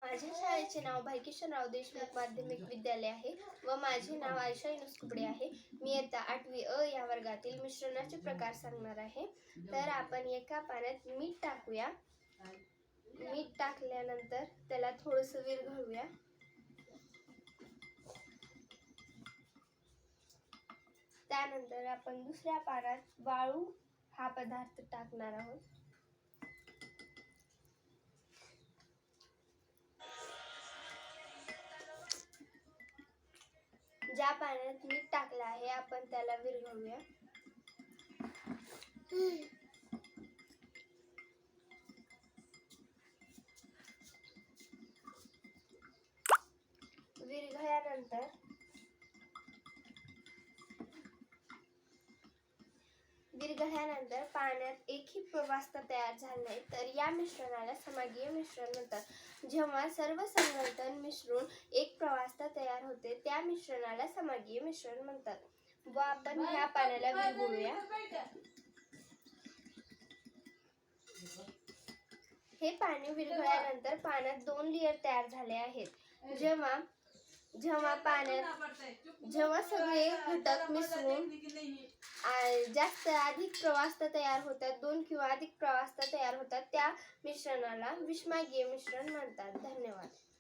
माझ्या शाळेचे नाव भाई किशनराव देशमुख माध्यमिक विद्यालय आहे व माझे नाव आयशा युनुस कुबडे आहे. मी इयत्ता 8वी अ या वर्गातील मिश्रणाचे प्रकार सांगणार आहे. तर आपण एका पाण्यात मीठ टाकूया. मीठ टाकल्यानंतर त्याला थोडंसं विरघळूया. त्यानंतर आपण दुसऱ्या पाण्यात वाळू हा पदार्थ टाकणार आहोत. ज्या पाण्यात मीठ टाकलं आहे आपण त्याला विरघळूया. विरघळल्यानंतर पाण्यात एकही प्रवास्ता तयार झाला नाही तर या मिश्रणाला समागीय मिश्रण म्हणतात. जेव्हा सर्व संघटन मिसळून एक प्रवास्ता तयार होते त्या मिश्रणाला समागीय मिश्रण म्हणतात. व आपण ह्या पाण्याला विरघळूया. हे पाणी विरघळल्यानंतर पाण्यात 2 लेयर तयार झाले आहेत. जेव्हा सगळे घटक मिसळून अधिक प्रवास्ता तयार होतात, 2 किंवा अधिक प्रवास्ता तयार होतात त्या मिश्रणाला विषमागीय मिश्रण म्हणतात. धन्यवाद.